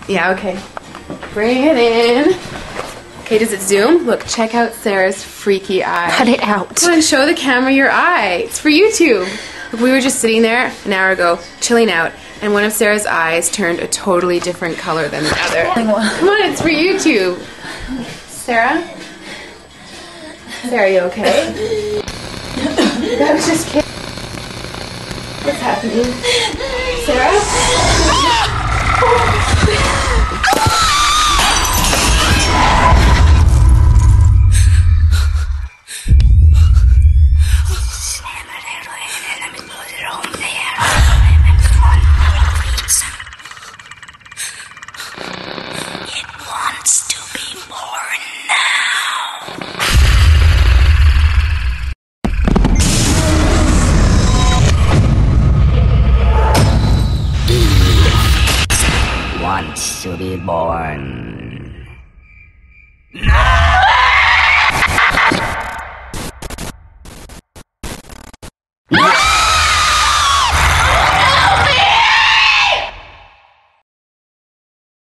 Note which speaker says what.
Speaker 1: Yeah, okay. Bring it in. Okay, does it zoom? Look, check out Sarah's freaky eye.
Speaker 2: Cut it out.
Speaker 1: Come on, show the camera your eye. It's for YouTube. Look, we were just sitting there an hour ago, chilling out, and one of Sarah's eyes turned a totally different color than the other. Come on, it's for YouTube. Sarah? Sarah, you okay? That was just kidding. What's happening? Sarah?
Speaker 3: Wants to be born